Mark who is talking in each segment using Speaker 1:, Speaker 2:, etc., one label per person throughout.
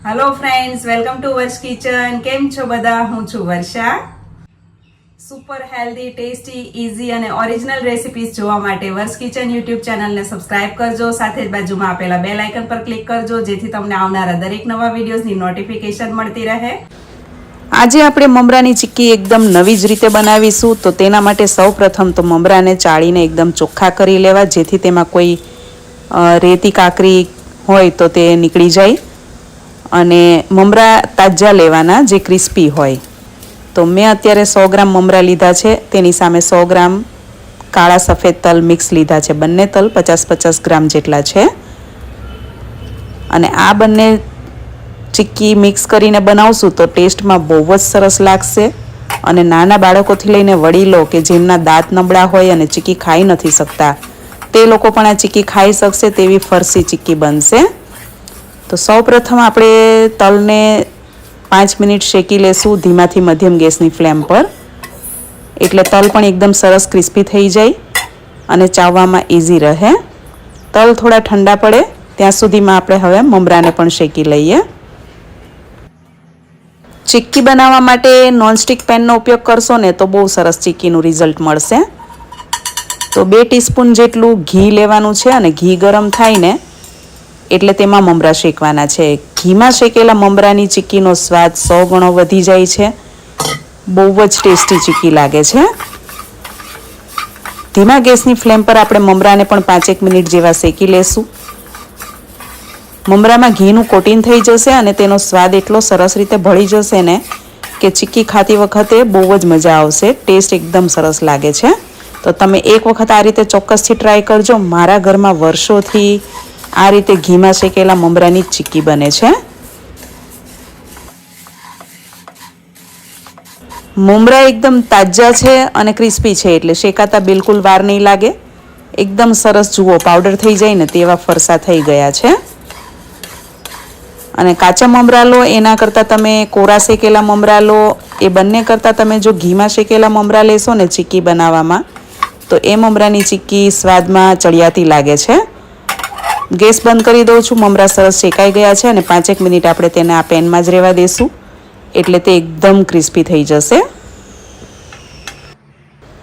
Speaker 1: Hello friends, welcome to વર્ષ kitchen. કેમ છો બધા? હું છું વર્ષા. સુપર હેલ્ધી, ટેસ્ટી, ઇઝી અને ઓરિજિનલ રેસિપીઝ જોવા માટે વર્ષ કિચન યુટ્યુબ ચેનલને સબસ્ક્રાઇબ કરજો. સાથે જ બાજુમાં આપેલા બેલ આઇકન પર ક્લિક કરજો, જેથી તમને આવનારા દરેક નવા વિડીયોઝની નોટિફિકેશન મળતી રહે.
Speaker 2: આજે આપણે મમરાની ચીક્કી એકદમ નવી જ રીતે બનાવીશું. તો તેના માટે સૌપ્રથમ તો મમરાને ચાળીને એકદમ ચોખ્ખા કરી લેવા, જેથી તેમાં કોઈ રેતી કાકરી હોય તો તે નીકળી જાય. અને મમરા તાજા લેવાના જે ક્રિસ્પી હોય. તો મેં અત્યારે 100 ગ્રામ મમરા લીધા છે. તેની સામે 100 ગ્રામ કાળા સફેદ તલ મિક્સ લીધા છે. બંને તલ 50-50 ગ્રામ જેટલા છે. અને આ બંને ચીક્કી મિક્સ કરીને બનાવશું તો ટેસ્ટમાં બહુ જ સરસ લાગશે. અને નાના બાળકોથી લઈને વડીલો કે જેમના દાંત નબળા હોય અને ચીક્કી ખાઈ નથી શકતા, તે લોકો પણ આ ચીક્કી ખાઈ શકશે તેવી ફરસી ચીક્કી બનશે. તો સૌપ્રથમ આપણે તલને 5 મિનિટ શેકી લેશું ધીમાથી મધ્યમ ગેસની ફ્લેમ પર, એટલે તલ પણ એકદમ સરસ ક્રિસ્પી થઈ જાય અને ચાવવામાં ઇઝી રહે. તલ થોડા ઠંડા પડે ત્યાં સુધીમાં આપણે હવે મમરાને પણ શેકી લઈએ. ચીક્કી બનાવવા માટે નોનસ્ટિક પેનનો ઉપયોગ કરશો ને તો બહુ સરસ ચીક્કીનું રિઝલ્ટ મળશે. તો 2 ટીસ્પૂન જેટલું ઘી લેવાનું છે અને ઘી ગરમ થાય ને એટલે તેમાં મમરા શેકવાના છે. ઘીમાં શેકેલા મમરાની ચીક્કીનો સ્વાદ 100 ગણો વધી જાય છે. બહુ જ ટેસ્ટી ચીક્કી લાગે છે. ધીમા ગેસની ફ્લેમ પર આપણે મમરાને પણ 5-1 મિનિટ જેવા શેકી લેશું. મમરામાં ઘીનું કોટિંગ થઈ જશે અને તેનો સ્વાદ એટલો સરસ રીતે ભળી જશે ને કે ચીક્કી ખાતી વખતે બહુ જ મજા આવશે. ટેસ્ટ એકદમ સરસ લાગે છે. તો તમે એક વખત આ રીતે ચોક્કસથી ટ્રાય કરજો. મારા ઘરમાં વર્ષોથી આ રીતે ઘીમાં શેકેલા મમરાની ચીક્કી બને છે. મમરા એકદમ તાજા છે અને ક્રિસ્પી છે એટલે શેકાતા બિલકુલ વાર નહીં લાગે. એકદમ સરસ જુઓ પાવડર થઈ જાય ને તેવા ફરસા થઈ ગયા છે. અને કાચા મમરા લો એના કરતાં તમે કોરા શેકેલા મમરા લો, એ બંને કરતાં તમે જો ઘીમાં શેકેલા મમરા લેશો ને ચીક્કી બનાવવામાં તો એ મમરાની ચીક્કી સ્વાદમાં ચડિયાતી લાગે છે. ગેસ બંધ કરી દઉં છું. મમરા સરસ શેકાઈ ગયા છે અને 5-1 મિનિટ આપણે તેને આ પેનમાં જ રહેવા દઈશું એટલે તે એકદમ ક્રિસ્પી થઈ જશે.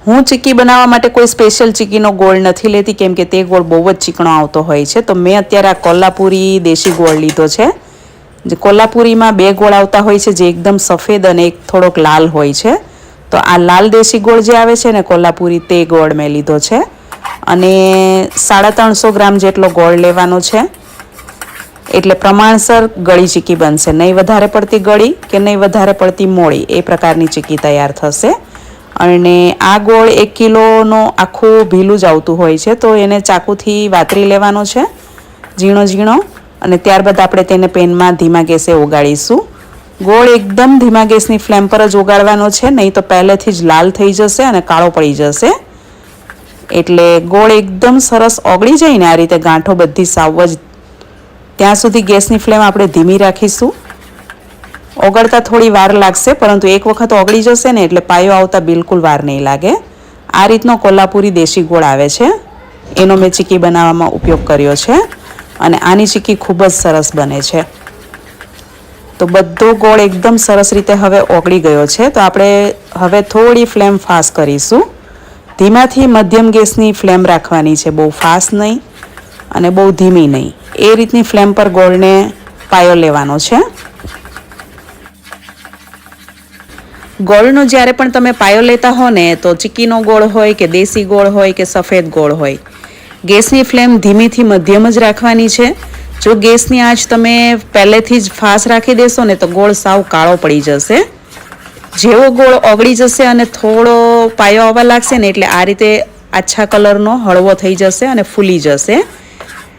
Speaker 2: હું ચીક્કી બનાવવા માટે કોઈ સ્પેશિયલ ચીક્કીનો ગોળ નથી લેતી, કેમ કે તે ગોળ બહુ જ ચીકણો આવતો હોય છે. તો મેં અત્યારે આ કોલ્હાપુરી દેશી ગોળ લીધો છે. જે કોલ્હાપુરીમાં 2 ગોળ આવતા હોય છે, જે એકદમ સફેદ અને એક થોડોક લાલ હોય છે. તો આ લાલ દેશી ગોળ જે આવે છે ને કોલ્હાપુરી, તે ગોળ મેં લીધો છે. અને 350 ગ્રામ જેટલો ગોળ લેવાનો છે. એટલે પ્રમાણસર ગળી ચીક્કી બનશે. નહીં વધારે પડતી ગળી કે નહીં વધારે પડતી મોળી, એ પ્રકારની ચીક્કી તૈયાર થશે. અને આ ગોળ 1 કિલોનો આખું ભીલું જ આવતું હોય છે, તો એને ચાકુથી વાતરી લેવાનો છે ઝીણો ઝીણો. અને ત્યારબાદ આપણે તેને પેનમાં ધીમા ગેસે ઓગાળીશું. ગોળ એકદમ ધીમા ગેસની ફ્લેમ પર જ ઓગાળવાનો છે, નહીં તો પહેલેથી જ લાલ થઈ જશે અને કાળો પડી જશે. એટલે ગોળ એકદમ સરસ ઓગળી જાય ને આ રીતે ગાંઠો બધી સાવ જ, ત્યાં સુધી ગેસની ફ્લેમ આપણે ધીમી રાખીશું. ઓગળતા થોડી વાર લાગશે, પરંતુ એક વખત ઓગળી જશે ને એટલે પાયો આવતા બિલકુલ વાર નહીં લાગે. આ રીતનો કોલ્હાપુરી દેશી ગોળ આવે છે, એનો મેં ચીક્કી બનાવવામાં ઉપયોગ કર્યો છે. અને આની ચીક્કી ખૂબ જ સરસ બને છે. તો બધો ગોળ એકદમ સરસ રીતે હવે ઓગળી ગયો છે. તો આપણે હવે થોડી ફ્લેમ ફાસ્ટ કરીશું. ધીમાથી મધ્યમ ગેસની ફ્લેમ રાખવાની છે, બહુ ફાસ્ટ નહીં અને બહુ ધીમી નહીં. એ રીતની ફ્લેમ પર ગોળને પાયો લેવાનો છે. ગોળનો જ્યારે પણ તમે પાયો લેતા હો ને, તો ચીક્કીનો ગોળ હોય કે દેશી ગોળ હોય કે સફેદ ગોળ હોય, ગેસની ફ્લેમ ધીમીથી મધ્યમ જ રાખવાની છે. જો ગેસની આંચ તમે પહેલેથી જ ફાસ્ટ રાખી દેશો ને તો ગોળ સાવ કાળો પડી જશે. જેવો ગોળ ઓગળી જશે અને થોડો પાયો આવવા લાગશે ને એટલે આ રીતે આછા કલરનો હળવો થઈ જશે અને ફૂલી જશે.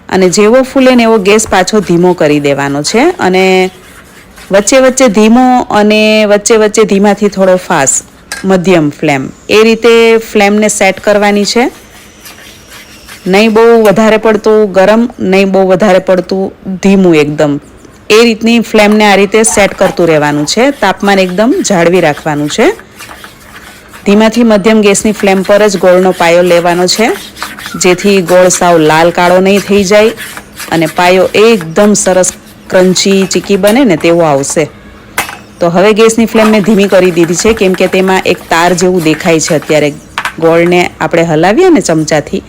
Speaker 2: અને જેવો ફૂલે ને એવો ગેસ પાછો ધીમો કરી દેવાનો છે. અને વચ્ચે વચ્ચે ધીમો અને વચ્ચે વચ્ચે ધીમાથી થોડો ફાસ્ટ, મધ્યમ ફ્લેમ, એ રીતે ફ્લેમને સેટ કરવાની છે. નહીં બહુ વધારે પડતું ગરમ, નહીં બહુ વધારે પડતું ધીમું, એકદમ એ રીતની ફ્લેમને આ રીતે સેટ કરતું રહેવાનું છે. તાપમાન એકદમ જાળવી રાખવાનું છે. ધીમાથી મધ્યમ ગેસની ફ્લેમ પર જ ગોળનો પાયો લેવાનો છે, જેથી ગોળ સાવ લાલ કાળો નહીં થઈ જાય અને પાયો એકદમ સરસ ક્રન્ચી ચીકી બને ને તેવો આવશે. તો હવે ગેસની ફ્લેમ મેં ધીમી કરી દીધી છે, કેમ કે તેમાં એક તાર જેવું દેખાય છે. અત્યારે ગોળને આપણે હલાવીએ ને ચમચાથી,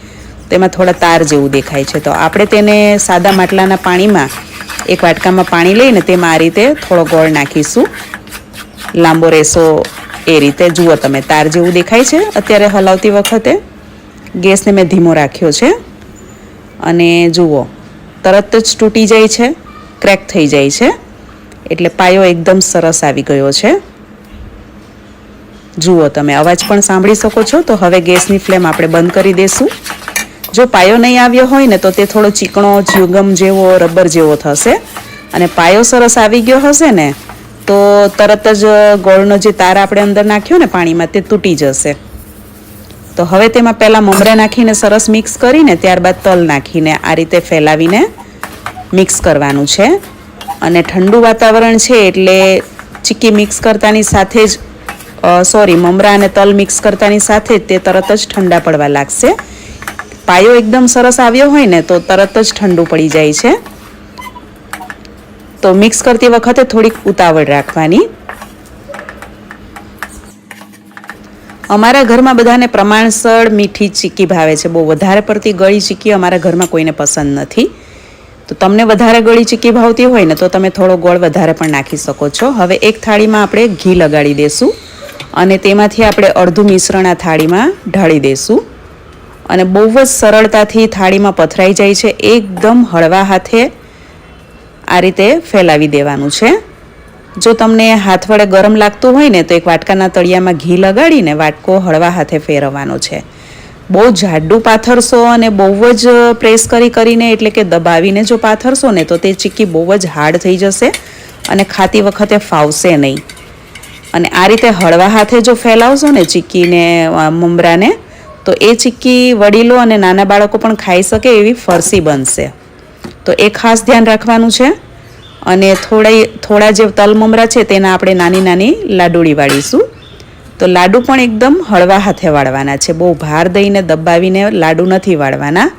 Speaker 2: તેમાં થોડા તાર જેવું દેખાય છે. તો આપણે તેને સાદા માટલાના પાણીમાં એક વાટકામાં પાણી લઈને તેમાં આ રીતે થોડો ગોળ નાખીશું, લાંબો રેસો એ રીતે. જુઓ તમે, તાર જેવું દેખાય છે. અત્યારે હલાવતી વખતે ગેસને મેં ધીમો રાખ્યો છે અને જુઓ તરત જ તૂટી જાય છે, ક્રેક થઈ જાય છે. એટલે પાયો એકદમ સરસ આવી ગયો છે. જુઓ તમે, અવાજ પણ સાંભળી શકો છો. તો હવે ગેસની ફ્લેમ આપણે બંધ કરી દઈશું. જો પાયો નહીં આવ્યો હોય ને તો તે થોડો ચીકણો ચ્યુગમ જેવો, રબર જેવો થશે. અને પાયો સરસ આવી ગયો હશે ને તો તરત જ ગોળનો જે તાર આપણે અંદર નાખ્યો ને પાણીમાં તે તૂટી જશે. તો હવે તેમાં પહેલાં મમરા નાખીને સરસ મિક્સ કરીને ત્યારબાદ તલ નાખીને આ રીતે ફેલાવીને મિક્સ કરવાનું છે. અને ઠંડુ વાતાવરણ છે એટલે ચીક્કી મિક્સ કરતાની સાથે જ મમરા અને તલ મિક્સ કરતાની સાથે જ તે તરત જ ઠંડા પડવા લાગશે. પાયો એકદમ સરસ આવ્યો હોય ને તો તરત જ ઠંડુ પડી જાય છે. તો મિક્સ કરતી વખતે થોડીક ઉતાવળ રાખવાની. અમારા ઘરમાં બધાને પ્રમાણસર મીઠી ચીક્કી ભાવે છે. બહુ વધારે પડતી ગળી ચીક્કી અમારા ઘરમાં કોઈને પસંદ નથી. તો તમને વધારે ગળી ચીક્કી ભાવતી હોય ને તો તમે થોડો ગોળ વધારે પણ નાખી શકો છો. હવે એક થાળીમાં આપણે ઘી લગાડી દઈશું અને તેમાંથી આપણે અડધું મિશ્રણ આ થાળીમાં ઢાળી દઈશું. અને બહુ જ સરળતાથી થાળીમાં પથરાઈ જાય છે. એકદમ હળવા હાથે આ રીતે ફેલાવી દેવાનું છે. જો તમને હાથ વડે ગરમ લાગતું હોય ને તો એક વાટકાના તળિયામાં ઘી લગાડીને વાટકો હળવા હાથે ફેરવવાનો છે. બહુ જાડું પાથરશો અને બહુ જ પ્રેસ કરીને એટલે કે દબાવીને જો પાથરશો ને તો તે ચીક્કી બહુ જ હાર્ડ થઈ જશે અને ખાતી વખતે ફાવશે નહીં. અને આ રીતે હળવા હાથે જો ફેલાવશો ને ચીક્કીને, મમરાને, તો એ ચીક્કી વડીલો અને નાના બાળકો પણ ખાઈ શકે એવી ફરસી બનશે. તો એ ખાસ ધ્યાન રાખવાનું છે. અને થોડા જે તલ મમરા છે તેના આપણે નાની નાની લાડુળી વાળીશું. તો લાડુ પણ એકદમ હળવા હાથે વાળવાના છે. બહુ ભાર દઈને દબાવીને લાડુ નથી વાળવાના,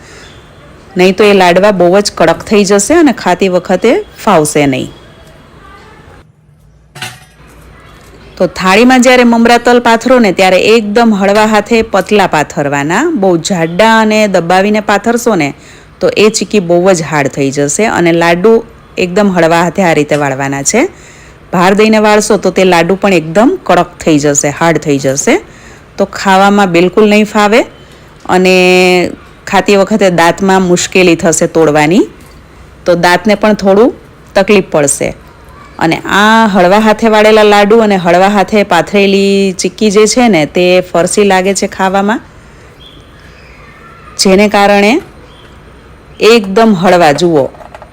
Speaker 2: નહીં તો એ લાડવા બહુ જ કડક થઈ જશે અને ખાતી વખતે ફાવશે નહીં. તો થાળીમાં જ્યારે મમરા તલ પાથરો ને ત્યારે એકદમ હળવા હાથે પતલા પાથરવાના. બહુ જાડા અને દબાવીને પાથરશો ને તો એ ચીક્કી બહુ જ હાર્ડ થઈ જશે. અને લાડુ એકદમ હળવા હાથે આ રીતે વાળવાના છે. ભાર દઈને વાળશો તો તે લાડુ પણ એકદમ કડક થઈ જશે, હાર્ડ થઈ જશે. તો ખાવામાં બિલકુલ નહીં ફાવે અને ખાતી વખતે દાંતમાં મુશ્કેલી થશે તોડવાની. તો દાંતને પણ થોડું તકલીફ પડશે. અને આ હળવા હાથે વાળેલા લાડુ અને હળવા હાથે પાથરેલી ચીક્કી જે છે ને તે ફરસી લાગે છે ખાવામાં, જેને કારણે એકદમ હળવા, જુઓ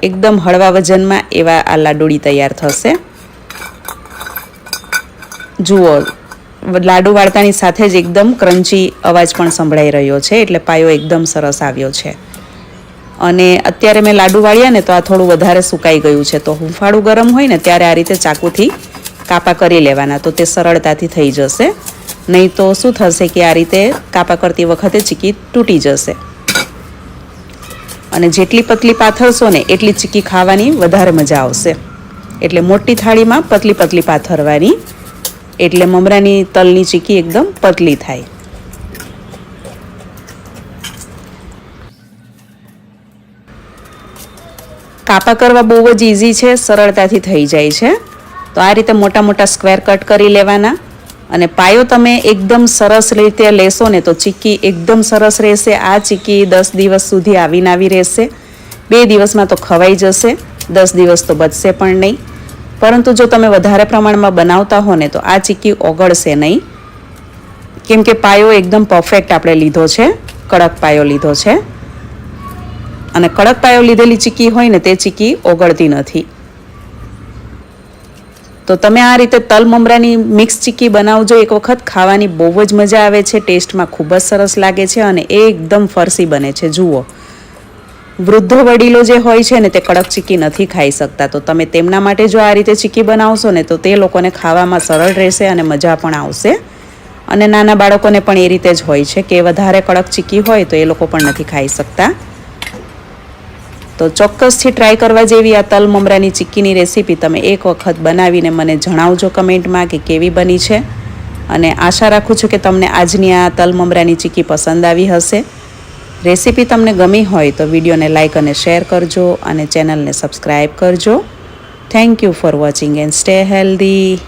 Speaker 2: એકદમ હળવા વજનમાં એવા આ લાડુળી તૈયાર થશે. જુઓ, લાડુ વાળતાની સાથે જ એકદમ ક્રન્ચી અવાજ પણ સંભળાઈ રહ્યો છે. એટલે પાયો એકદમ સરસ આવ્યો છે. અને અત્યારે મેં લાડુ વાળ્યા ને તો આ થોડું વધારે સુકાઈ ગયું છે. તો હુંફાળું ગરમ હોય ને ત્યારે આ રીતે ચાકુથી કાપા કરી લેવાના, તો તે સરળતાથી થઈ જશે. નહીં તો શું થશે કે આ રીતે કાપા કરતી વખતે ચીક્કી તૂટી જશે. અને જેટલી પતલી પાથરશો ને એટલી ચીક્કી ખાવાની વધારે મજા આવશે. એટલે મોટી થાળીમાં પતલી પતલી પાથરવાની, એટલે મમરાની તલની ચીક્કી એકદમ પતલી થાય. કાપા કરવા બહુ જ ઇઝી છે, સરળતાથી થઈ જાય છે. તો આ રીતે મોટા મોટા સ્ક્વેર કટ કરી લેવાના. અને પાયો તમે એકદમ સરસ રીતે લેશો ને તો ચીક્કી એકદમ સરસ રહેશે. આ ચીક્કી 10 દિવસ સુધી આવી રહેશે. 2 દિવસમાં તો ખવાઈ જશે, 10 દિવસ તો બચશે પણ નહીં. પરંતુ જો તમે વધારે પ્રમાણમાં બનાવતા હો ને તો આ ચીક્કી ઓગળશે નહીં, કેમ કે પાયો એકદમ પરફેક્ટ આપણે લીધો છે, કડક પાયો લીધો છે. અને કડક પાયો લીધેલી ચીક્કી હોય ને તે ચીક્કી ઓગળતી નથી. તો તમે આ રીતે તલ મમરાની મિક્સ ચીક્કી બનાવજો એક વખત. ખાવાની બહુ જ મજા આવે છે, ટેસ્ટમાં ખૂબ જ સરસ લાગે છે અને એકદમ ફરસી બને છે. જુઓ, વૃદ્ધો વડીલો જે હોય છે ને તે કડક ચીક્કી નથી ખાઈ શકતા. તો તમે તેમના માટે જો આ રીતે ચીક્કી બનાવશો ને તો તે લોકોને ખાવામાં સરળ રહેશે અને મજા પણ આવશે. અને નાના બાળકોને પણ એ રીતે જ હોય છે કે વધારે કડક ચીક્કી હોય તો એ લોકો પણ નથી ખાઈ શકતા. તો ચોક્કસથી ટ્રાય કરવા જેવી આ તલ મમરાની ચીક્કીની રેસીપી તમે એક વખત બનાવીને મને જણાવજો કમેન્ટમાં કે કેવી બની છે. અને આશા રાખું છું કે તમને આજની આ તલ મમરાની ચીક્કી પસંદ આવી હશે. રેસીપી તમને ગમી હોય તો વિડીયોને લાઇક અને શેર કરજો અને ચેનલને સબસ્ક્રાઈબ કરજો. Thank you for watching and stay healthy.